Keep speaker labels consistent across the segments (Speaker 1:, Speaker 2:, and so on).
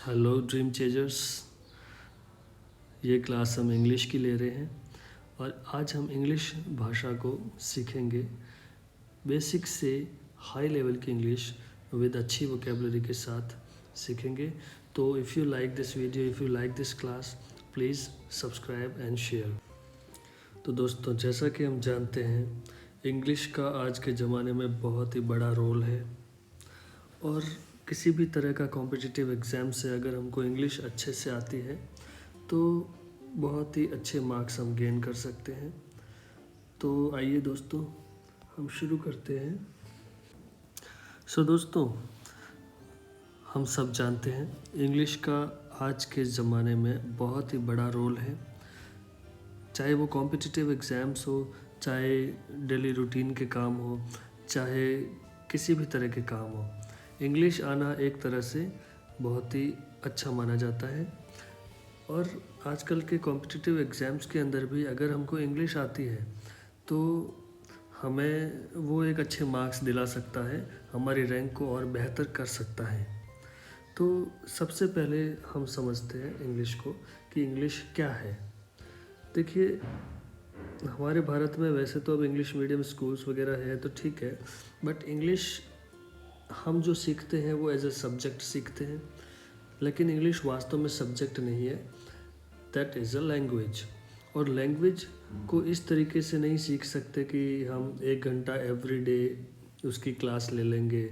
Speaker 1: Hello dream chasers. ये class हम English की ले रहे हैं और आज हम इंग्लिश भाषा को सीखेंगे। बेसिक से हाई लेवल की इंग्लिश विद अच्छी वोकेबलरी के साथ सीखेंगे। तो if you like this video, if you like this class, please subscribe and share. तो दोस्तों, जैसा कि हम जानते हैं, इंग्लिश का आज के ज़माने में बहुत ही बड़ा रोल है और किसी भी तरह का कॉम्पिटिटिव एग्ज़ाम से अगर हमको इंग्लिश अच्छे से आती है तो बहुत ही अच्छे मार्क्स हम गेन कर सकते हैं। तो आइए दोस्तों, हम शुरू करते हैं। दोस्तों, हम सब जानते हैं इंग्लिश का आज के ज़माने में बहुत ही बड़ा रोल है। चाहे वो कॉम्पिटिटिव एग्ज़ाम्स हो, चाहे डेली रूटीन के काम हो, चाहे किसी भी तरह के काम हो, इंग्लिश आना एक तरह से बहुत ही अच्छा माना जाता है। और आजकल के कॉम्पिटिटिव एग्ज़ाम्स के अंदर भी अगर हमको इंग्लिश आती है तो हमें वो एक अच्छे मार्क्स दिला सकता है, हमारी रैंक को और बेहतर कर सकता है। तो सबसे पहले हम समझते हैं इंग्लिश को कि इंग्लिश क्या है। देखिए, हमारे भारत में वैसे तो अब इंग्लिश मीडियम स्कूल्स वगैरह है तो ठीक है, बट इंग्लिश हम जो सीखते हैं वो एज ए सब्जेक्ट सीखते हैं, लेकिन इंग्लिश वास्तव में सब्जेक्ट नहीं है, दैट इज़ अ लैंग्वेज। और लैंग्वेज को इस तरीके से नहीं सीख सकते कि हम 1 घंटा एवरी डे उसकी क्लास ले लेंगे,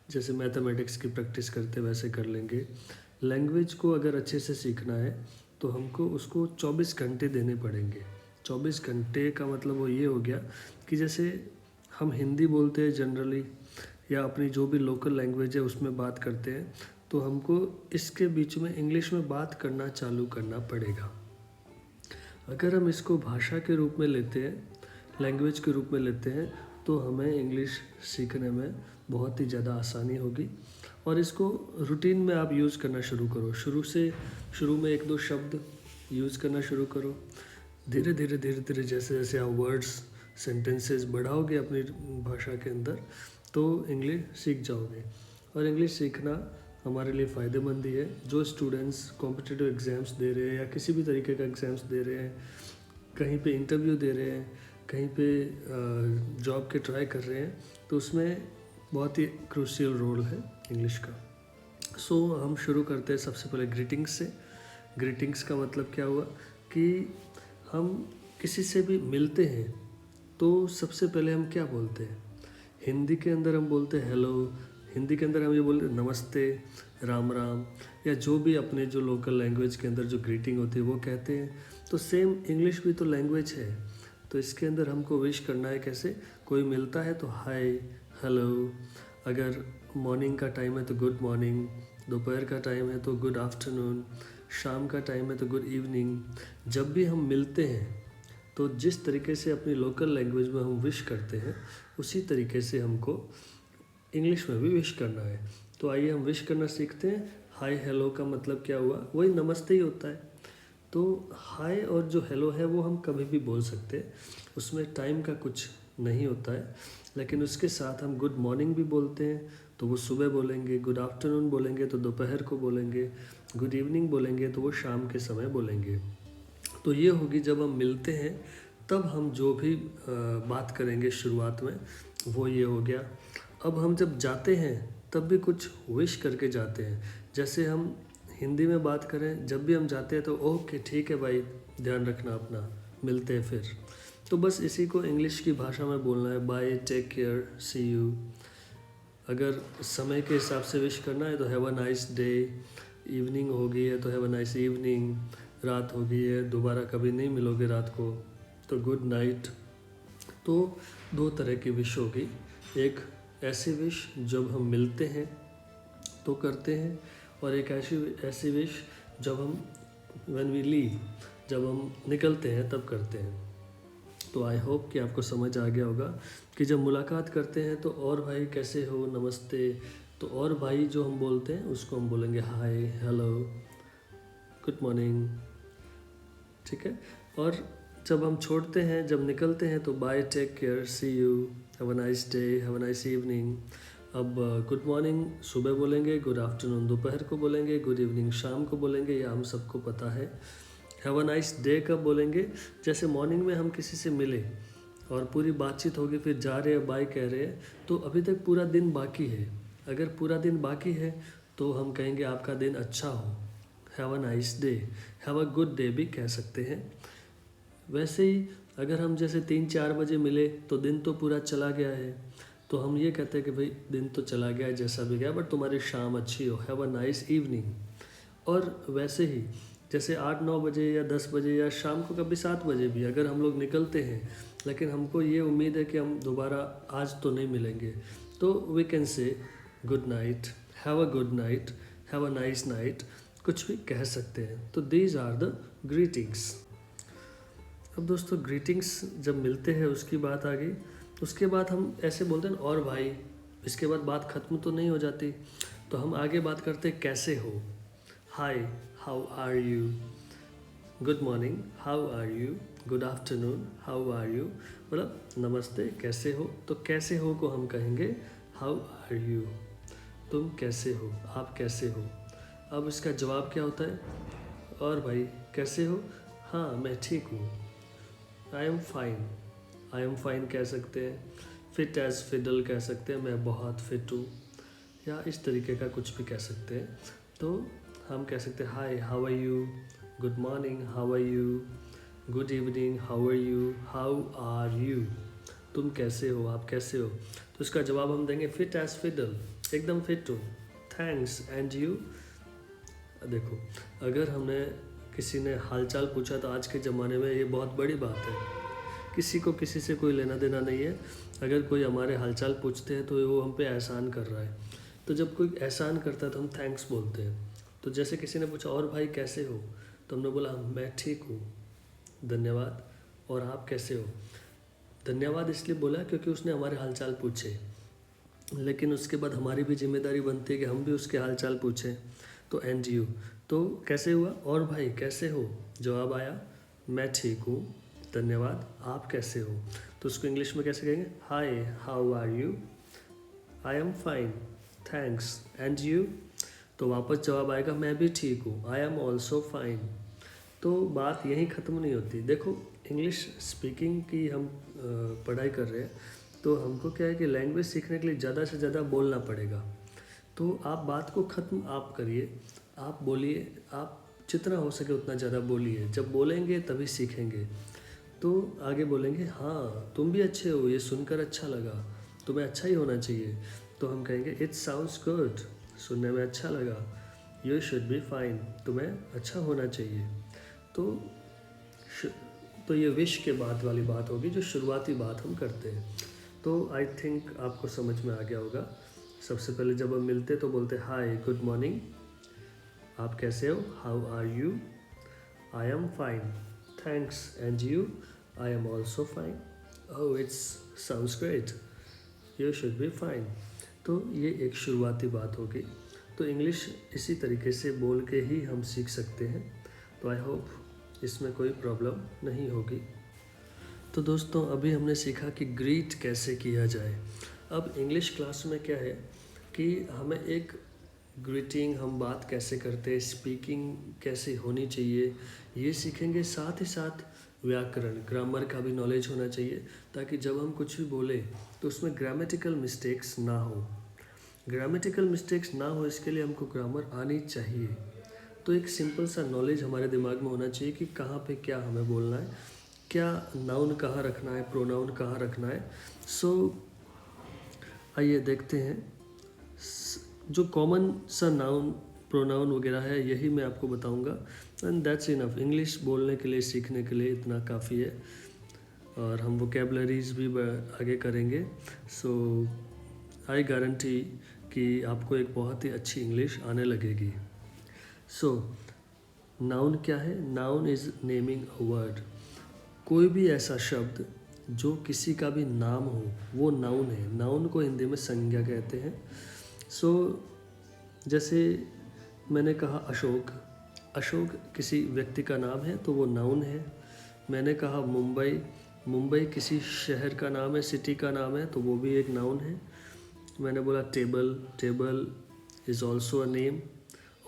Speaker 1: जैसे मैथमेटिक्स की प्रैक्टिस करते वैसे कर लेंगे। लैंग्वेज को अगर अच्छे से सीखना है तो हमको उसको 24 घंटे देने पड़ेंगे। 24 घंटे का मतलब वो ये हो गया कि जैसे हम हिंदी बोलते हैं जनरली, या अपनी जो भी लोकल लैंग्वेज है उसमें बात करते हैं, तो हमको इसके बीच में इंग्लिश में बात करना चालू करना पड़ेगा। अगर हम इसको भाषा के रूप में लेते हैं, लैंग्वेज के रूप में लेते हैं, तो हमें इंग्लिश सीखने में बहुत ही ज़्यादा आसानी होगी। और इसको रूटीन में आप यूज़ करना शुरू करो। शुरू में 1-2 शब्द यूज़ करना शुरू करो। धीरे धीरे जैसे जैसे आप वर्ड्स, सेंटेंसेस बढ़ाओगे अपनी भाषा के अंदर, तो इंग्लिश सीख जाओगे। और इंग्लिश सीखना हमारे लिए फ़ायदेमंद ही है। जो स्टूडेंट्स कॉम्पिटिटिव एग्ज़ाम्स दे रहे हैं या किसी भी तरीके का एग्ज़ाम्स दे रहे हैं, कहीं पे इंटरव्यू दे रहे हैं, कहीं पे जॉब के ट्राई कर रहे हैं, तो उसमें बहुत ही क्रूशियल रोल है इंग्लिश का। हम शुरू करते हैं सबसे पहले ग्रीटिंग्स से। ग्रीटिंग्स का मतलब क्या हुआ कि हम किसी से भी मिलते हैं तो सबसे पहले हम क्या बोलते हैं। हिंदी के अंदर हम बोलते हैं हेलो, हिंदी के अंदर हम ये बोलते हैं नमस्ते, राम राम, या जो भी अपने जो लोकल लैंग्वेज के अंदर जो ग्रीटिंग होती है वो कहते हैं। तो सेम इंग्लिश भी तो लैंग्वेज है, तो इसके अंदर हमको विश करना है कैसे। कोई मिलता है तो हाय, हेलो। अगर मॉर्निंग का टाइम है तो गुड मॉर्निंग, दोपहर का टाइम है तो गुड आफ्टरनून, शाम का टाइम है तो गुड इवनिंग। जब भी हम मिलते हैं तो जिस तरीके से अपनी लोकल लैंग्वेज में हम विश करते हैं, उसी तरीके से हमको इंग्लिश में भी विश करना है। तो आइए हम विश करना सीखते हैं। हाय हेलो का मतलब क्या हुआ, वही नमस्ते ही होता है। तो हाय और जो हेलो है वो हम कभी भी बोल सकते हैं, उसमें टाइम का कुछ नहीं होता है। लेकिन उसके साथ हम गुड मॉर्निंग भी बोलते हैं तो वो सुबह बोलेंगे, गुड आफ्टरनून बोलेंगे तो दोपहर को बोलेंगे, गुड इवनिंग बोलेंगे तो वो शाम के समय बोलेंगे। तो ये होगी जब हम मिलते हैं तब हम जो भी बात करेंगे शुरुआत में, वो ये हो गया। अब हम जब जाते हैं तब भी कुछ विश करके जाते हैं। जैसे हम हिंदी में बात करें, जब भी हम जाते हैं तो ओके ठीक है भाई, ध्यान रखना अपना, मिलते हैं फिर। तो बस इसी को इंग्लिश की भाषा में बोलना है, bye, take care, see you. अगर समय के हिसाब से विश करना है तो have a nice day, evening हो गई है तो हैव अ नाइस इवनिंग, रात हो गई है, दोबारा कभी नहीं मिलोगे रात को, तो गुड नाइट। तो 2 तरह की विश होगी। एक ऐसी विश जब हम मिलते हैं तो करते हैं, और एक ऐसी विश जब हम व्हेन वी लीव, जब हम निकलते हैं तब करते हैं। तो आई होप कि आपको समझ आ गया होगा कि जब मुलाकात करते हैं तो और भाई कैसे हो, नमस्ते, तो और भाई जो हम बोलते हैं उसको हम बोलेंगे हाय, हेलो, गुड मॉर्निंग, ठीक है। और जब हम छोड़ते हैं, जब निकलते हैं तो bye, take care, see you, have a nice day, have a nice evening. अब गुड मॉर्निंग सुबह बोलेंगे, गुड आफ्टरनून दोपहर को बोलेंगे, गुड इवनिंग शाम को बोलेंगे, ये हम सबको पता है। हैव अ नाइस डे कब बोलेंगे? जैसे मॉर्निंग में हम किसी से मिले और पूरी बातचीत होगी, फिर जा रहे हैं, बाय कह रहे हैं, तो अभी तक पूरा दिन बाकी है। अगर पूरा दिन बाकी है तो हम कहेंगे आपका दिन अच्छा हो, have a nice day. Have a good day भी कह सकते हैं। वैसे ही अगर हम जैसे 3-4 बजे मिले तो दिन तो पूरा चला गया है, तो हम ये कहते हैं कि भाई दिन तो चला गया है जैसा भी गया, बट तुम्हारी शाम अच्छी हो, हैव अ नाइस इवनिंग। और वैसे ही जैसे 8-9 बजे या 10 बजे या शाम को कभी 7 बजे भी अगर हम लोग निकलते हैं, लेकिन हमको ये उम्मीद है कि हम दोबारा आज तो नहीं मिलेंगे, तो we can say good night, have a good night, have a nice night, कुछ भी कह सकते हैं। तो दीज आर द ग्रीटिंग्स। अब दोस्तों ग्रीटिंग्स जब मिलते हैं उसकी बात आ गई, उसके बाद हम ऐसे बोलते हैं ना, और भाई, इसके बाद बात ख़त्म तो नहीं हो जाती, तो हम आगे बात करते हैं कैसे हो। Hi, how are you, good morning, how are you, good afternoon, how are you, मतलब नमस्ते, कैसे हो। तो कैसे हो को हम कहेंगे हाउ आर यू, तुम कैसे हो, आप कैसे हो। अब इसका जवाब क्या होता है? और भाई कैसे हो? हाँ मैं ठीक हूँ, I am fine, I am fine कह सकते हैं। फिट एज फिडल कह सकते हैं, मैं बहुत फिट हूँ, या इस तरीके का कुछ भी कह सकते हैं। तो हम कह सकते हैं hi, how are you, good morning, how are you, good evening, how are you, how are you, तुम कैसे हो, आप कैसे हो। तो इसका जवाब हम देंगे फिट एज फिडल, एकदम फिट हूँ, थैंक्स, एंड यू। देखो, अगर हमें किसी ने हालचाल पूछा तो आज के ज़माने में ये बहुत बड़ी बात है, किसी को किसी से कोई लेना देना नहीं है। अगर कोई हमारे हालचाल पूछते हैं तो वो हम पे एहसान कर रहा है, तो जब कोई एहसान करता है तो हम थैंक्स बोलते हैं। तो जैसे किसी ने पूछा और भाई कैसे हो, तो हमने बोला मैं ठीक हूँ, धन्यवाद, और आप कैसे हो। धन्यवाद इसलिए बोला क्योंकि उसने हमारे हालचाल पूछे, लेकिन उसके बाद हमारी भी जिम्मेदारी बनती है कि हम भी उसके हालचाल पूछें। तो एंड यू, तो कैसे हुआ, और भाई कैसे हो, जवाब आया मैं ठीक हूँ, धन्यवाद, आप कैसे हो। तो उसको इंग्लिश में कैसे कहेंगे? Hi, how are you, I am fine, thanks, and you. तो वापस जवाब आएगा मैं भी ठीक हूँ, आई एम ऑल्सो फाइन। तो बात यहीं ख़त्म नहीं होती। देखो, इंग्लिश स्पीकिंग की हम पढ़ाई कर रहे हैं, तो हमको क्या है कि लैंग्वेज सीखने के लिए ज़्यादा से ज़्यादा बोलना पड़ेगा। तो आप बात को ख़त्म आप करिए, आप बोलिए, आप जितना हो सके उतना ज़्यादा बोलिए। जब बोलेंगे तभी सीखेंगे। तो आगे बोलेंगे हाँ तुम भी अच्छे हो, ये सुनकर अच्छा लगा, तुम्हें अच्छा ही होना चाहिए। तो हम कहेंगे इट साउंड्स गुड, सुनने में अच्छा लगा। यू शुड बी फाइन, तुम्हें अच्छा होना चाहिए। तो तो ये विश के बाद वाली बात होगी, जो शुरुआती बात हम करते हैं। तो आई थिंक आपको समझ में आ गया होगा। सबसे पहले जब हम मिलते तो बोलते हाय, गुड मॉर्निंग, आप कैसे हो, how are you, I am fine, thanks, and you, I am also fine, oh it's sounds great, you should be fine. तो ये एक शुरुआती बात होगी। तो इंग्लिश इसी तरीके से बोल के ही हम सीख सकते हैं। तो आई होप इसमें कोई प्रॉब्लम नहीं होगी। तो दोस्तों अभी हमने सीखा कि ग्रीट कैसे किया जाए। अब इंग्लिश क्लास में क्या है कि हमें एक ग्रीटिंग, हम बात कैसे करते हैं, स्पीकिंग कैसे होनी चाहिए, ये सीखेंगे। साथ ही साथ व्याकरण, ग्रामर का भी नॉलेज होना चाहिए, ताकि जब हम कुछ भी बोले तो उसमें ग्रामेटिकल मिस्टेक्स ना हो। ग्रामेटिकल मिस्टेक्स ना हो इसके लिए हमको ग्रामर आनी चाहिए। तो एक सिंपल सा नॉलेज हमारे दिमाग में होना चाहिए कि कहाँ पे क्या हमें बोलना है, क्या नाउन कहाँ रखना है, प्रोनाउन कहाँ रखना है। सो आइए देखते हैं। जो कॉमन सा नाउन, प्रोनाउन वगैरह है, यही मैं आपको बताऊंगा, एंड दैट्स इनफ। इंग्लिश बोलने के लिए, सीखने के लिए इतना काफ़ी है, और हम वोकेबलरीज भी आगे करेंगे। सो आई गारंटी कि आपको एक बहुत ही अच्छी इंग्लिश आने लगेगी। सो नाउन क्या है? Noun is naming a word. कोई भी ऐसा शब्द जो किसी का भी नाम हो, वो नाउन है। नाउन को हिंदी में संज्ञा कहते हैं। सो जैसे मैंने कहा अशोक, अशोक किसी व्यक्ति का नाम है तो वो नाउन है। मैंने कहा मुंबई, मुंबई किसी शहर का नाम है, सिटी का नाम है, तो वो भी एक नाउन है। मैंने बोला table, table is also a name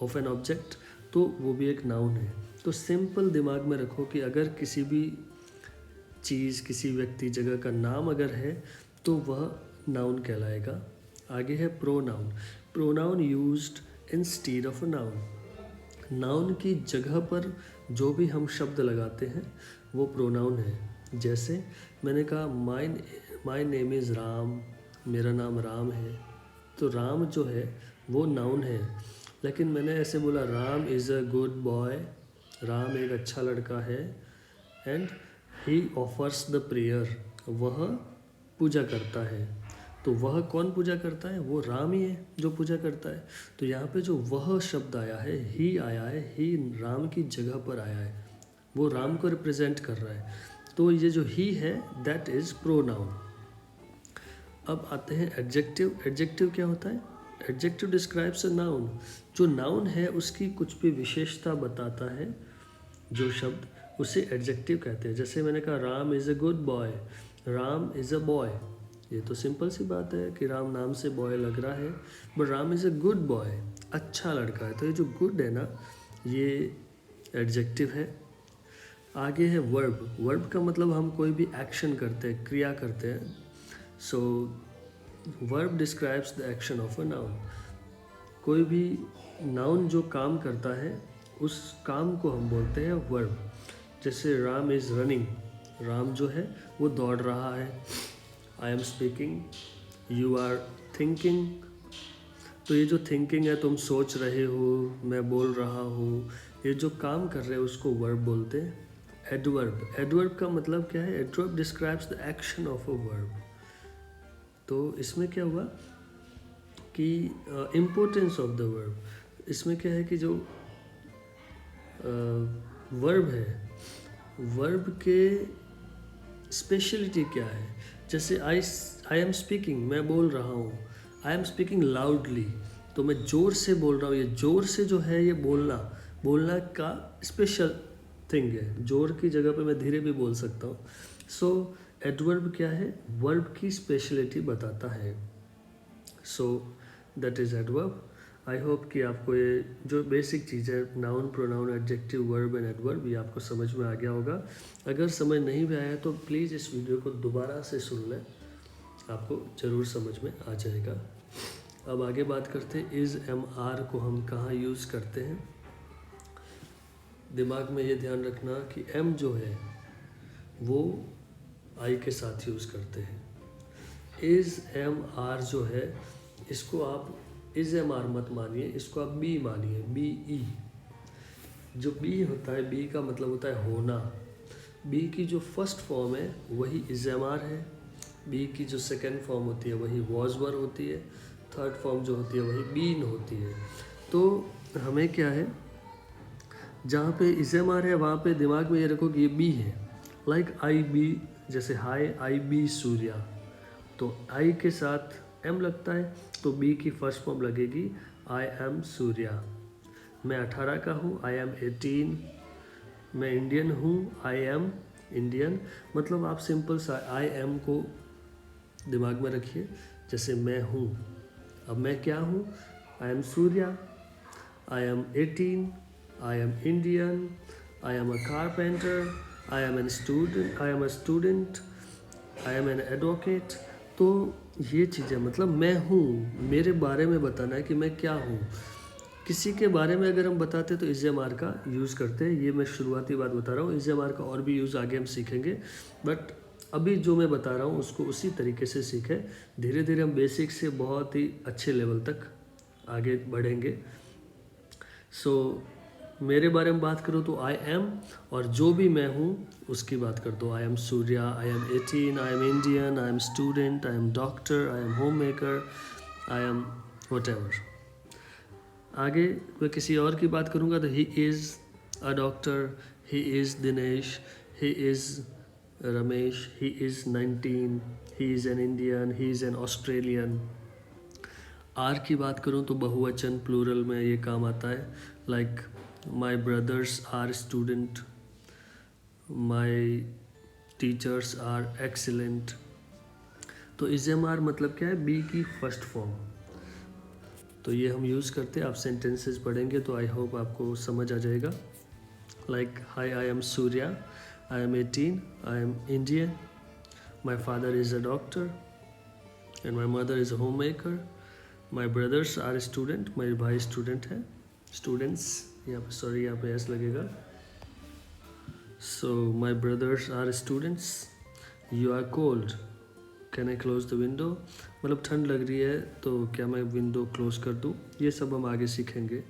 Speaker 1: of an object, तो वो भी एक नाउन है। तो सिंपल दिमाग में रखो कि अगर किसी भी चीज़, किसी व्यक्ति, जगह का नाम अगर है तो वह नाउन कहलाएगा। आगे है pronoun. Pronoun used instead of a noun. Noun की जगह पर जो भी हम शब्द लगाते हैं वो प्रोनाउन है। जैसे मैंने कहा माई नेम इज़ राम, मेरा नाम राम है, तो राम जो है वो नाउन है। लेकिन मैंने ऐसे बोला Ram is a good boy, Ram एक अच्छा लड़का है, and he offers the prayer, वह पूजा करता है। तो वह कौन पूजा करता है? वो राम ही है जो पूजा करता है। तो यहाँ पे जो वह शब्द आया है, ही आया है, ही राम की जगह पर आया है, वो राम को रिप्रेजेंट कर रहा है। तो ये जो ही है दैट इज़ प्रोनाउन। अब आते हैं एडजेक्टिव। एडजेक्टिव क्या होता है? Adjective describes a noun. जो नाउन है उसकी कुछ भी विशेषता बताता है जो शब्द, उसे एडजेक्टिव कहते हैं। जैसे मैंने कहा Ram is a good boy, Ram is a boy, ये तो सिंपल सी बात है कि राम नाम से बॉय लग रहा है, but Ram is a good boy, अच्छा लड़का है। तो ये जो गुड है ना, ये एडजेक्टिव है। आगे है वर्ब। वर्ब का मतलब हम कोई भी एक्शन करते हैं, क्रिया करते हैं। So verb describes the action of a noun. कोई भी नाउन जो काम करता है उस काम को हम बोलते हैं वर्ब। जैसे राम इज़ रनिंग, राम जो है वो दौड़ रहा है। I am speaking, you are thinking. तो ये जो थिंकिंग है, तुम सोच रहे हो, मैं बोल रहा हूँ, ये जो काम कर रहे हैं उसको वर्ब बोलते हैं। एडवर्ब। एडवर्ब का मतलब क्या है? Adverb describes the action of a verb. तो इसमें क्या हुआ कि इम्पोर्टेंस ऑफ द वर्ब। इसमें क्या है कि जो वर्ब है, वर्ब के स्पेशलिटी क्या है? जैसे आई एम स्पीकिंग, मैं बोल रहा हूँ। आई एम स्पीकिंग लाउडली, तो मैं ज़ोर से बोल रहा हूँ। ये ज़ोर से जो है ये बोलना का स्पेशल थिंग है। ज़ोर की जगह पे मैं धीरे भी बोल सकता हूँ। सो एडवर्ब क्या है? वर्ब की स्पेशलिटी बताता है। So that is adverb. I hope कि आपको ये जो बेसिक चीज़ है, noun, pronoun, adjective, verb and adverb, ये आपको समझ में आ गया होगा। अगर समझ नहीं भी आया तो प्लीज़ इस वीडियो को दोबारा से सुन लें, आपको ज़रूर समझ में आ जाएगा। अब आगे बात करते हैं इज़ एम आर को हम कहाँ यूज़ करते हैं। दिमाग में ये ध्यान रखना कि एम जो है वो आई के साथ यूज़ करते हैं। इज़ एम आर जो है इसको आप इज़ एम आर मत मानिए, इसको आप बी मानिए, बी ई। जो बी होता है, बी का मतलब होता है होना। बी की जो फर्स्ट फॉर्म है वही इज़ एम आर है। बी की जो सेकेंड फॉर्म होती है वही वॉज वर होती है। थर्ड फॉर्म जो होती है वही बीन होती है। तो हमें क्या है, जहाँ पे इज़ एम आर है वहाँ पे दिमाग में ये रखो कि ये बी है। लाइक आई बी, जैसे हाय आई बी सूर्या, तो आई के साथ एम लगता है तो बी की फर्स्ट फॉर्म लगेगी आई एम सूर्या। मैं 18 का हूँ, आई एम 18। मैं इंडियन हूँ, आई एम इंडियन। मतलब आप सिंपल सा आई एम को दिमाग में रखिए। जैसे मैं हूँ, अब मैं क्या हूँ? I am Surya, I am 18, I am Indian, I am a carpenter, I am an student, I am a student, I am an advocate. तो ये चीज़ें मतलब मैं हूँ, मेरे बारे में बताना है कि मैं क्या हूँ। किसी के बारे में अगर हम बताते हैं तो इज़ एम आर का यूज़ करते हैं। ये मैं शुरुआती बात बता रहा हूँ, इज़ एम आर का और भी यूज़ आगे हम सीखेंगे, बट अभी जो मैं बता रहा हूँ उसको उसी तरीके से सीखें। धीरे धीरे हम बेसिक से बहुत ही अच्छे लेवल तक आगे बढ़ेंगे। सो मेरे बारे में बात करूँ तो आई एम, और जो भी मैं हूँ उसकी बात कर दो। I am Surya, I am 18, I am Indian, I am student, I am doctor, I am home maker, I am whatever. आगे मैं किसी और की बात करूँगा तो he is a doctor, he is Dinesh, he is Ramesh, he is 19, he is an Indian, he is an Australian. Are की बात करूँ तो बहुवचन प्लूरल में ये काम आता है। Like my brothers are student, my teachers are excellent. तो इज एम आर मतलब क्या है, बी की फर्स्ट फॉर्म। तो ये हम यूज़ करते हैं, आप सेंटेंसेस पढ़ेंगे तो आई होप आपको समझ आ जाएगा। Like hi, I am Surya, I am 18, I am Indian, my father is a doctor and my mother is a home maker, my brothers are student, मेरे भाई स्टूडेंट हैं, स्टूडेंट्स यहाँ पे, सॉरी यहाँ पे एस लगेगा। So my brothers are students, you are cold, can I close the window, मतलब ठंड लग रही है तो क्या मैं विंडो क्लोज कर दूँ, ये सब हम आगे सीखेंगे।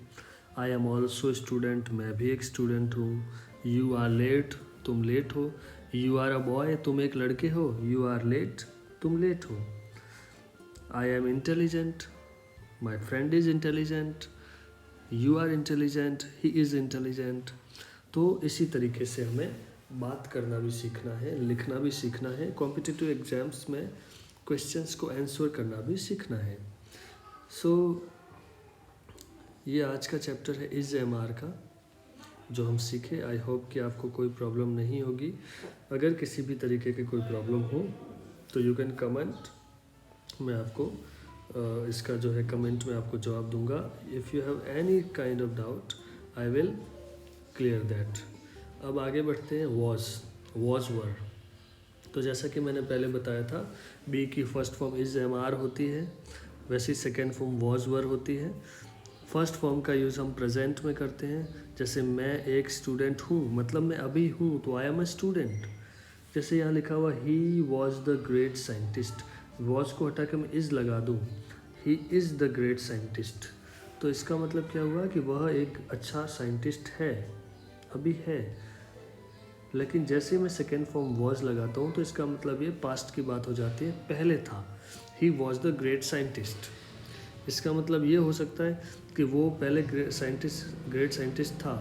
Speaker 1: आई एम ऑल्सो स्टूडेंट, मैं भी एक स्टूडेंट हूँ। यू आर लेट, तुम लेट हो। यू आर अ बॉय, तुम एक लड़के हो। यू आर लेट, तुम लेट हो। I am intelligent, my friend is intelligent. You are intelligent, he is intelligent. तो इसी तरीके से हमें बात करना भी सीखना है, लिखना भी सीखना है, कॉम्पिटिटिव एग्जाम्स में क्वेश्चंस को आंसर करना भी सीखना है। सो ये आज का चैप्टर है इज एम आर का, जो हम सीखे। आई होप कि आपको कोई प्रॉब्लम नहीं होगी। अगर किसी भी तरीके की कोई प्रॉब्लम हो तो यू कैन कमेंट, मैं आपको इसका जो है कमेंट में आपको जवाब दूंगा। If you have any kind of doubt I will clear that. अब आगे बढ़ते हैं। Was were. तो जैसा कि मैंने पहले बताया था, बी की first form is am are होती है, वैसे सेकेंड फॉर्म वॉज वर होती है। फर्स्ट फॉर्म का यूज़ हम प्रेजेंट में करते हैं। जैसे मैं एक स्टूडेंट हूँ, मतलब मैं अभी हूँ, तो आई एम अ स्टूडेंट। जैसे यहाँ लिखा हुआ he was the great scientist, was को हटा के मैं इज़ लगा दूँ, he is the great scientist, तो इसका मतलब क्या हुआ कि वह एक अच्छा साइंटिस्ट है, अभी है। लेकिन जैसे मैं सेकेंड फॉर्म वॉज लगाता हूँ तो इसका मतलब ये पास्ट की बात हो जाती है, पहले था। He was the great scientist, इसका मतलब ये हो सकता है कि वो पहले ग्रेट साइंटिस्ट था।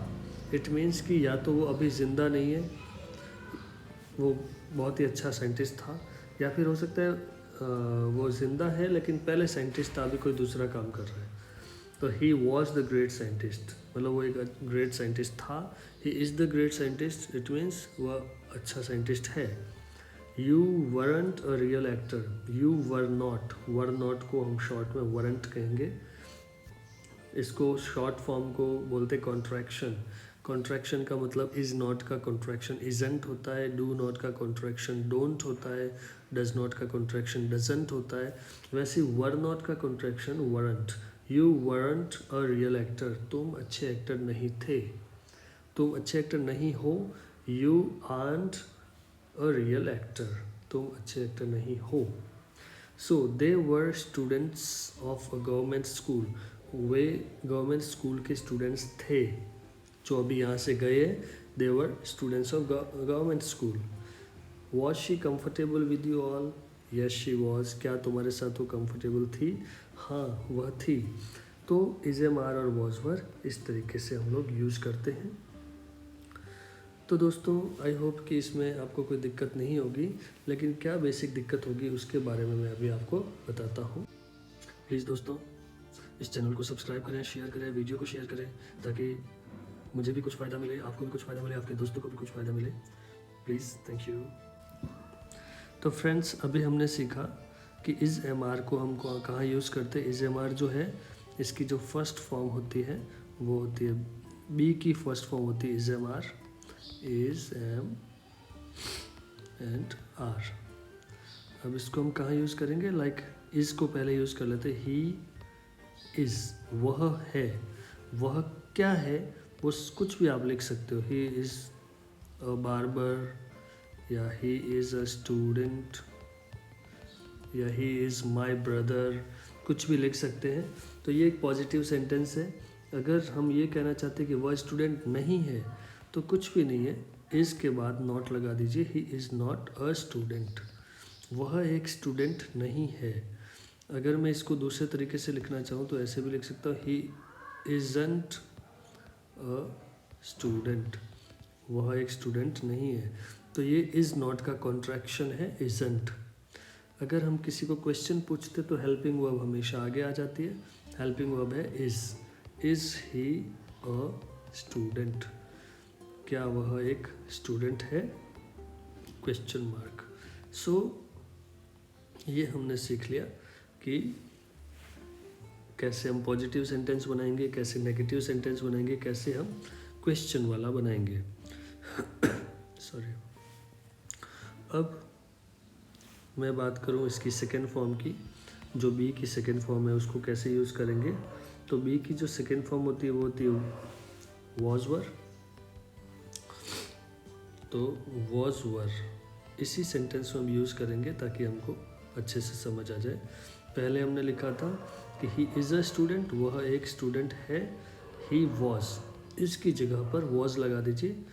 Speaker 1: इट मीन्स कि या तो वो अभी ज़िंदा नहीं है, वो बहुत ही अच्छा साइंटिस्ट था, या फिर हो सकता है वो ज़िंदा है लेकिन पहले साइंटिस्ट था, अभी कोई दूसरा काम कर रहा है। तो he was the great scientist, मतलब वो एक ग्रेट साइंटिस्ट था। He is the great scientist, it means वह अच्छा साइंटिस्ट है। You weren't a real actor, you were not को हम शॉर्ट में वरंट कहेंगे। इसको शॉर्ट फॉर्म को बोलते कॉन्ट्रैक्शन। कॉन्ट्रैक्शन का मतलब इज़ नॉट का कॉन्ट्रैक्शन इजेंट होता है, डू नॉट का कॉन्ट्रैक्शन डोंट होता है, डज नॉट का कॉन्ट्रैक्शन डजेंट होता है। वैसे वर नॉट का contraction weren't. You weren't a real actor, तुम अच्छे एक्टर नहीं थे, तुम अच्छे एक्टर नहीं हो। You art a real actor, तुम अच्छे एक्टर नहीं हो। So they were students of a government school, वे गवर्नमेंट स्कूल के स्टूडेंट्स थे जो अभी यहाँ से गए। They were students of government school. Was she comfortable with you all, yes she was, क्या तुम्हारे साथ वो कम्फर्टेबल थी, हाँ वह थी। तो इज एम आर और वॉज वर इस तरीके से हम लोग यूज़ करते हैं। तो दोस्तों आई होप कि इसमें आपको कोई दिक्कत नहीं होगी, लेकिन क्या बेसिक दिक्कत होगी उसके बारे में मैं अभी आपको बताता हूँ। प्लीज़ दोस्तों इस चैनल को सब्सक्राइब करें, शेयर करें, वीडियो को शेयर करें, ताकि मुझे भी कुछ फ़ायदा मिले, आपको भी कुछ फ़ायदा मिले, आपके दोस्तों को भी कुछ फ़ायदा मिले। Please, thank you. तो फ्रेंड्स अभी हमने सीखा कि इज़ एम आर को हम कहाँ यूज़ करते हैं। इज़ एम आर जो है इसकी जो फर्स्ट फॉर्म होती है वो होती है, बी की फर्स्ट फॉर्म होती है is am are, is am and are. अब इसको हम कहाँ यूज़ करेंगे, लाइक इज़ को पहले यूज़ कर लेते हैं। ही इज़, वह है, वह क्या है, वो कुछ भी आप लिख सकते हो। ही इज़ अ बार्बर, या ही इज़ अ स्टूडेंट, या ही इज़ माई ब्रदर, कुछ भी लिख सकते हैं। तो ये एक पॉजिटिव सेंटेंस है। अगर हम ये कहना चाहते हैं कि वह स्टूडेंट नहीं है तो कुछ भी नहीं है, इज़ के बाद नॉट लगा दीजिए। He is not a student, वह एक स्टूडेंट नहीं है। अगर मैं इसको दूसरे तरीके से लिखना चाहूँ तो ऐसे भी लिख सकता हूँ, ही इज़ंट अ स्टूडेंट, वह एक स्टूडेंट नहीं है। तो ये इज़ नॉट का कॉन्ट्रैक्शन है इज़ंट। अगर हम किसी को क्वेश्चन पूछते तो हेल्पिंग वर्ब हमेशा आगे आ जाती है। हेल्पिंग वर्ब है इज़ ही अ स्टूडेंट, क्या वह एक स्टूडेंट है, क्वेश्चन मार्क। सो ये हमने सीख लिया कि कैसे हम पॉजिटिव सेंटेंस बनाएंगे, कैसे नेगेटिव सेंटेंस बनाएंगे, कैसे हम क्वेश्चन वाला बनाएंगे। सॉरी। अब मैं बात करूं इसकी सेकेंड फॉर्म की, जो बी की सेकेंड फॉर्म है उसको कैसे यूज़ करेंगे। तो बी की जो सेकेंड फॉर्म होती है वो होती है वॉज वर। तो वॉज वर इसी सेंटेंस में हम यूज़ करेंगे ताकि हमको अच्छे से समझ आ जाए। पहले हमने लिखा था कि ही इज़ अ स्टूडेंट, वह एक स्टूडेंट है। ही वॉज, इसकी जगह पर वॉज लगा दीजिए।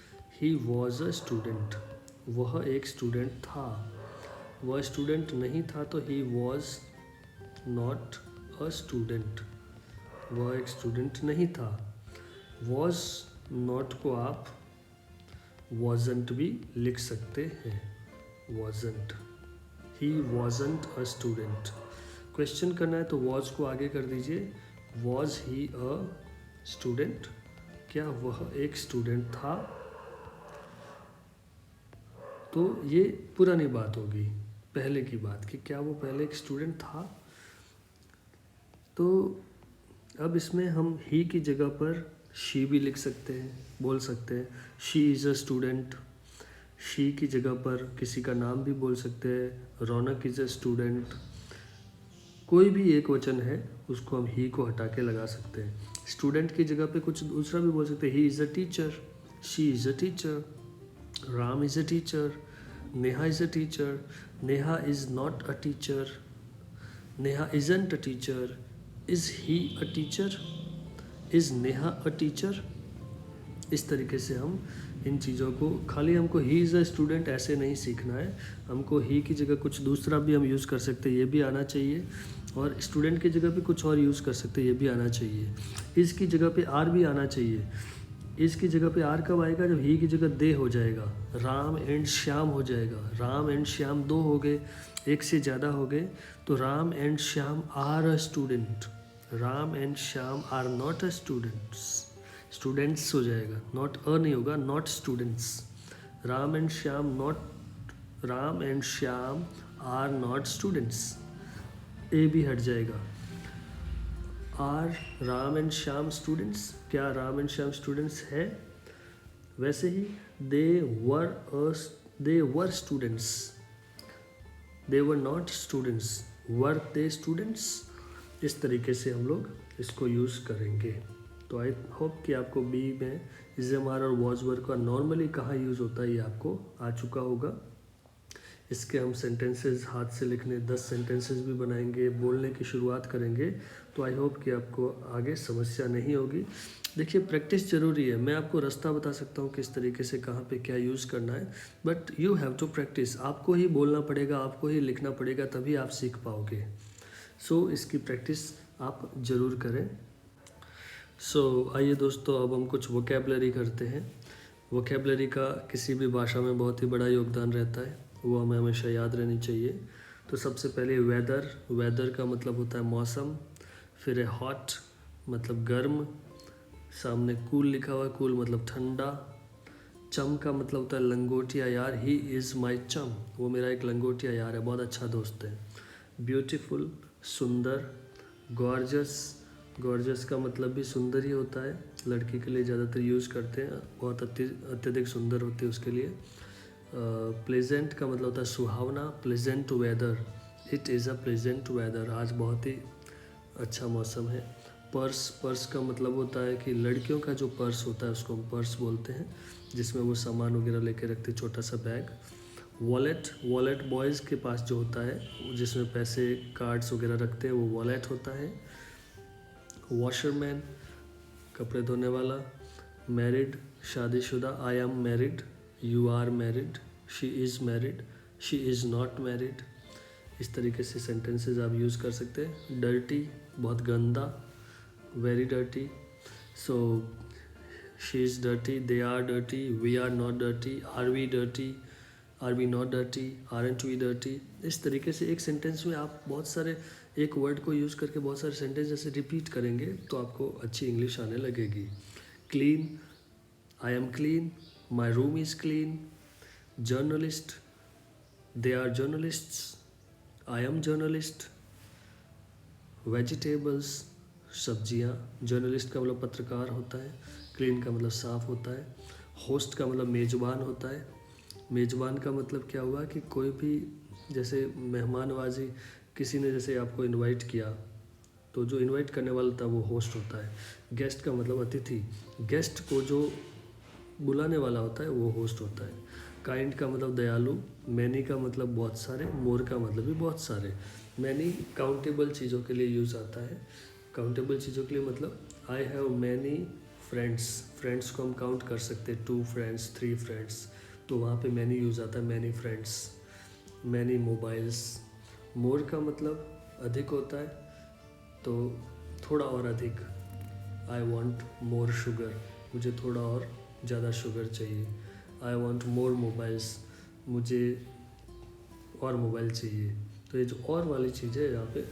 Speaker 1: ही वॉज अ स्टूडेंट, वह एक स्टूडेंट था। वह स्टूडेंट नहीं था तो he was not a student, वह एक स्टूडेंट नहीं था। वॉज नॉट को आप वॉजंट भी लिख सकते हैं, wasn't. He wasn't a student. Question करना है तो वॉज को आगे कर दीजिए। वॉज ही अ स्टूडेंट, क्या वह एक स्टूडेंट था। तो ये पुरानी बात होगी, पहले की बात कि क्या वो पहले एक स्टूडेंट था। तो अब इसमें हम ही की जगह पर शी भी लिख सकते हैं, बोल सकते हैं she is a student. She की जगह पर किसी का नाम भी बोल सकते हैं, रौनक इज़ अ स्टूडेंट। कोई भी एक वचन है उसको हम ही को हटा के लगा सकते हैं। स्टूडेंट की जगह पे कुछ दूसरा भी बोल सकते हैं, ही is a teacher, she is a teacher, Ram is a teacher, Neha is a teacher, Neha is not a teacher, Neha isn't a teacher, is he a teacher, is Neha a teacher. इस तरीके से हम इन चीज़ों को, खाली हमको ही इज़ अ स्टूडेंट ऐसे नहीं सीखना है, हमको ही की जगह कुछ दूसरा भी हम यूज़ कर सकते हैं, ये भी आना चाहिए। और स्टूडेंट की जगह पे कुछ और यूज़ कर सकते हैं, ये भी आना चाहिए। इसकी जगह पे आर भी आना चाहिए। इसकी जगह पे आर कब आएगा, जब ही की जगह दे हो जाएगा, राम एंड श्याम हो जाएगा। राम एंड श्याम दो हो गए, एक से ज़्यादा हो गए, तो Ram and Shyam are a student. Ram and Shyam are not a students, students हो जाएगा, नॉट अ नहीं होगा, not students. Ram and Shyam not, Ram and Shyam are not students, A भी हट जाएगा। Are Ram and Shyam students, क्या राम एंड श्याम स्टूडेंट्स है। वैसे ही they were students, they were not students, were they students. इस तरीके से हम लोग इसको यूज़ करेंगे। तो आई होप कि आपको बी में इज़-एम-आर और वॉज वर का नॉर्मली कहाँ यूज़ होता है ये आपको आ चुका होगा। इसके हम सेंटेंसेस हाथ से लिखने 10 सेंटेंसेस भी बनाएंगे, बोलने की शुरुआत करेंगे। तो आई होप कि आपको आगे समस्या नहीं होगी। देखिए प्रैक्टिस ज़रूरी है, मैं आपको रास्ता बता सकता हूँ किस तरीके से कहाँ पे क्या यूज़ करना है, but you have to practise. आपको ही बोलना पड़ेगा, आपको ही लिखना पड़ेगा, तभी आप सीख पाओगे। सो इसकी प्रैक्टिस आप ज़रूर करें। सो आइए दोस्तों, अब हम कुछ वोकेबलरी करते हैं। वोकेबलरी का किसी भी भाषा में बहुत ही बड़ा योगदान रहता है, वो हमें हमेशा याद रहनी चाहिए। तो सबसे पहले वेदर, वेदर का मतलब होता है मौसम। फिर है हॉट, मतलब गर्म, सामने कूल लिखा हुआ है, कूल मतलब ठंडा। चम का मतलब होता है लंगोटिया यार, ही इज़ माई चम, वो मेरा एक लंगोटिया यार है, बहुत अच्छा दोस्त है। ब्यूटीफुल, सुंदर। गॉर्जस, गॉर्जस का मतलब भी सुंदर ही होता है, लड़की के लिए ज़्यादातर यूज़ करते हैं, बहुत अत्यधिक सुंदर होती है उसके लिए। प्लेजेंट का मतलब होता है सुहावना, pleasant weather, it is a pleasant weather, आज बहुत ही अच्छा मौसम है। पर्स, पर्स का मतलब होता है कि लड़कियों का जो पर्स होता है उसको हम पर्स बोलते हैं, जिसमें वो सामान वगैरह लेके रखते हैं, छोटा सा बैग। वॉलेट, वॉलेट बॉयज़ के पास जो होता है जिसमें पैसे कार्ड्स वगैरह रखते हैं, वो वॉलेट होता है। वॉशरमैन, कपड़े धोने वाला। मैरिड, शादीशुदा, I am married, you are married, she is married, she is not married. इस तरीके से सेंटेंसेस आप यूज़ कर सकते हैं। डर्टी, बहुत गंदा, very dirty. So she is dirty, they are dirty, we are not dirty, are we dirty, are we not dirty, aren't we dirty. इस तरीके से एक सेंटेंस में आप बहुत सारे, एक वर्ड को यूज़ करके बहुत सारे सेंटेंस जैसे रिपीट करेंगे तो आपको अच्छी इंग्लिश आने लगेगी। Clean, I am clean, my room is clean. Journalist, they are journalists, I am journalist. Vegetables, सब्जियां। जर्नलिस्ट का मतलब पत्रकार होता है। क्लीन का मतलब साफ होता है। होस्ट का मतलब मेज़बान होता है। मेज़बान का मतलब क्या हुआ कि कोई भी जैसे मेहमानवाजी, किसी ने जैसे आपको इनवाइट किया तो जो इनवाइट करने वाला था वो होस्ट होता है। गेस्ट का मतलब अतिथि। गेस्ट को जो बुलाने वाला होता है वो होस्ट होता है। काइंड का मतलब दयालु। मैनी का मतलब बहुत सारे। मोर का मतलब भी बहुत सारे। मैनी काउंटेबल चीज़ों के लिए यूज़ आता है। काउंटेबल चीज़ों के लिए मतलब I have many friends. Friends को हम काउंट कर सकते हैं, 2 फ्रेंड्स, 3 फ्रेंड्स, तो वहाँ पे मैनी यूज़ आता है, many friends. Many mobiles. More का मतलब अधिक होता है, तो थोड़ा और अधिक। आई वॉन्ट मोर शुगर, मुझे थोड़ा और ज़्यादा शुगर चाहिए। आई वॉन्ट मोर मोबाइल्स, मुझे और मोबाइल चाहिए। तो ये जो और वाली चीज़ है यहाँ पे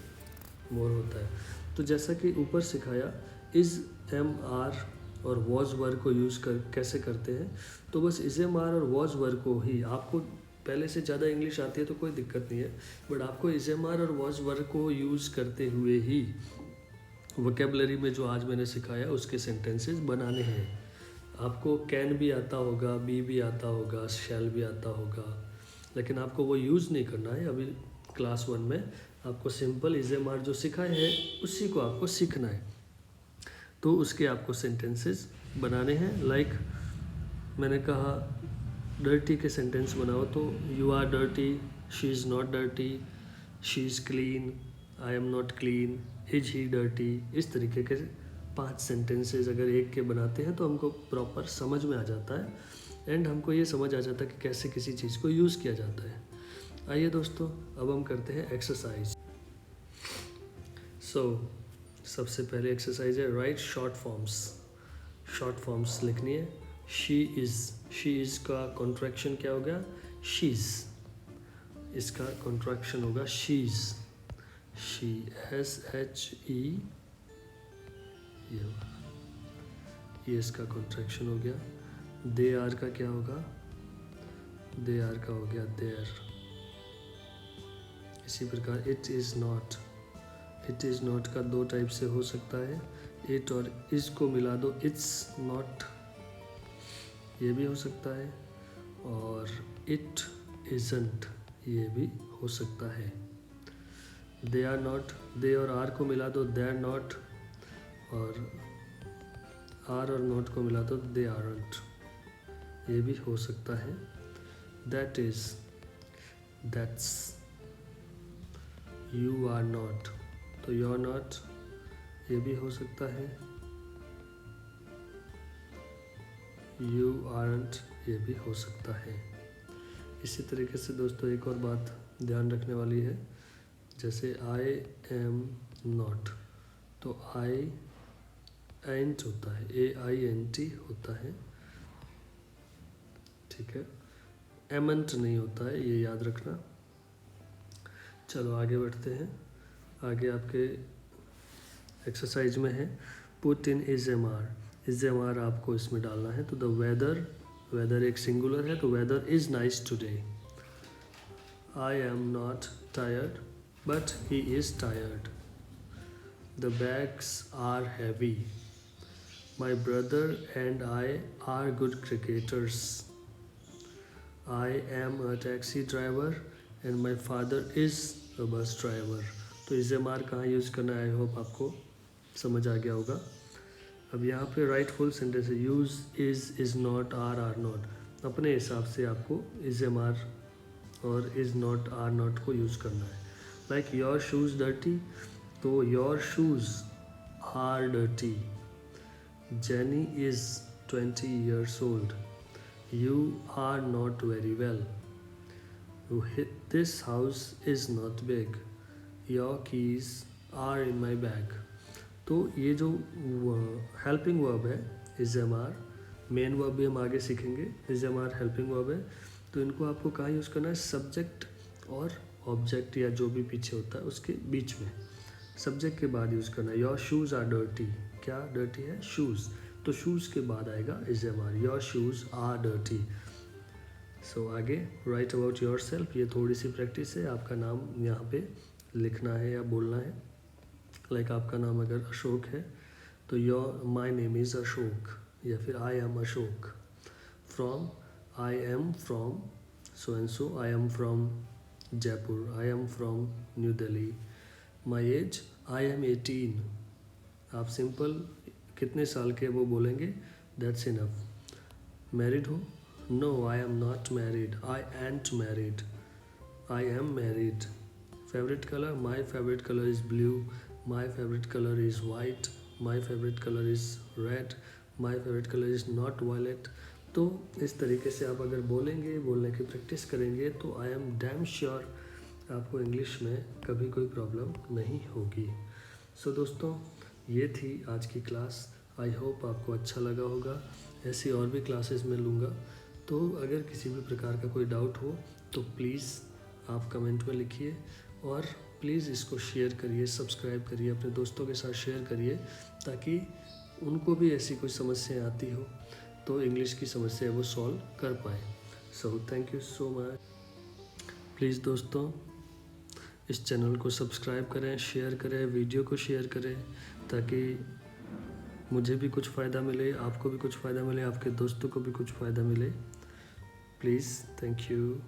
Speaker 1: मोर होता है। तो जैसा कि ऊपर सिखाया, इज़, एम, आर और वॉज वर्ग को यूज़ कर कैसे करते हैं, तो बस इज़, एम, आर और वॉज वर्ग को ही, आपको पहले से ज़्यादा इंग्लिश आती है तो कोई दिक्कत नहीं है, बट आपको इज़, एम, आर और वॉज वर्ग को यूज़ करते हुए ही वोकेबलरी में जो आज मैंने सिखाया उसके सेंटेंसेस बनाने हैं। आपको कैन भी आता होगा, बी भी आता होगा, शैल भी आता होगा, लेकिन आपको वो यूज़ नहीं करना है। अभी क्लास 1 में आपको सिंपल इज़, एम, आर जो सिखाए हैं उसी को आपको सीखना है। तो उसके आपको सेंटेंसेस बनाने हैं। लाइक मैंने कहा डर्टी के सेंटेंस बनाओ, तो you are dirty, she is not dirty, she is clean, I am not clean, is he dirty. इस तरीके के 5 सेंटेंसेस अगर एक के बनाते हैं तो हमको प्रॉपर समझ में आ जाता है एंड हमको ये समझ आ जाता है कि कैसे किसी चीज़ को यूज़ किया जाता है। आइए दोस्तों, अब हम करते हैं एक्सरसाइज। सबसे पहले एक्सरसाइज है right short forms. Short forms लिखनी है। शी इज़, शी इज़ का कॉन्ट्रैक्शन क्या हो गया? शीज़। इसका कॉन्ट्रैक्शन होगा शीज़, शी, SHE, ये इसका कॉन्ट्रैक्शन हो गया। दे आर का क्या होगा? दे आर का हो गया देयर। इसी प्रकार it is not, it is not का 2 टाइप से हो सकता है। इट और इज को मिला दो, इट्स नॉट, ये भी हो सकता है। और इट इजंट, ये भी हो सकता है। दे आर नॉट, दे और आर को मिला दो, दे आर नॉट, और आर और नॉट को मिला दो, दे आरंट, ये भी हो सकता है। That is, that's, you are not, तो यू आर नॉट, ये भी हो सकता है। यू आरंट, ये भी हो सकता है। इसी तरीके से दोस्तों एक और बात ध्यान रखने वाली है, जैसे आई एम नॉट, तो आई एंट होता है, AINT होता है, ठीक है। एमेंट नहीं होता है, ये याद रखना। चलो आगे बढ़ते हैं। आगे आपके एक्सरसाइज में है put in is, am, are. Is, am, are आपको इसमें डालना है। तो द वेदर, वेदर एक सिंगुलर है, तो weather is nice today. I am not tired but he is tired. The bags are heavy. My brother and I are good cricketers. I am a taxi driver and my father is a bus driver. तो is, am, are कहाँ use करना है, I hope आपको समझ आ गया होगा। अब यहाँ पे राइट फुल सेंटेंस है, use is not, are not. अपने हिसाब से आपको इज, एम, आर और इज़ नॉट, आर नॉट को यूज़ करना है। लाइक योर शूज़ डर्टी, तो your shoes are dirty. Jenny is 20 years old. You are not very well. This house is not big. Your keys are in my bag. तो ये जो helping verb है is, am, are, main verb भी हम आगे सीखेंगे। Is, am, are helping verb है, तो इनको आपको कहाँ यूज़ करना है? सब्जेक्ट और ऑब्जेक्ट या जो भी पीछे होता है उसके बीच में, सब्जेक्ट के बाद यूज़ करना है। योर शूज़ आर डर्टी, क्या डर्टी है? शूज़, तो शूज़ के बाद आएगा is, am, are. Your shoes are dirty. So आगे राइट अबाउट योर सेल्फ, ये थोड़ी सी प्रैक्टिस है। आपका नाम यहाँ पे लिखना है या बोलना है। लाइक आपका नाम अगर अशोक है तो माई नेम इज़ अशोक, या फिर I am Ashok. From, I am from so and so, I am from Jaipur, I am from new Delhi. My age, I am 18। आप सिंपल कितने साल के वो बोलेंगे, दैट्स इनफ। मैरिड हो, no I am not married, I ain't married, I am married. Favourite colour, my favourite colour is blue, my favourite colour is white, my favourite colour is red, my favourite colour is not violet. तो इस तरीके से आप अगर बोलेंगे, बोलने की practice करेंगे, तो आई एम डैम श्योर आपको इंग्लिश में कभी कोई प्रॉब्लम नहीं होगी। सो दोस्तों, ये थी आज की क्लास। आई होप आपको अच्छा लगा होगा। ऐसी और भी क्लासेस मैं लूँगा। तो अगर किसी भी प्रकार का कोई डाउट हो तो प्लीज़ आप कमेंट में लिखिए, और प्लीज़ इसको शेयर करिए, सब्सक्राइब करिए, अपने दोस्तों के साथ शेयर करिए, ताकि उनको भी ऐसी कोई समस्या आती हो तो इंग्लिश की समस्या वो सॉल्व कर पाए। So thank you so much. Please दोस्तों, इस चैनल को सब्सक्राइब करें, शेयर करें, वीडियो को शेयर करें, ताकि मुझे भी कुछ फ़ायदा मिले, आपको भी कुछ फ़ायदा मिले, आपके दोस्तों को भी कुछ फ़ायदा मिले। Please, thank you.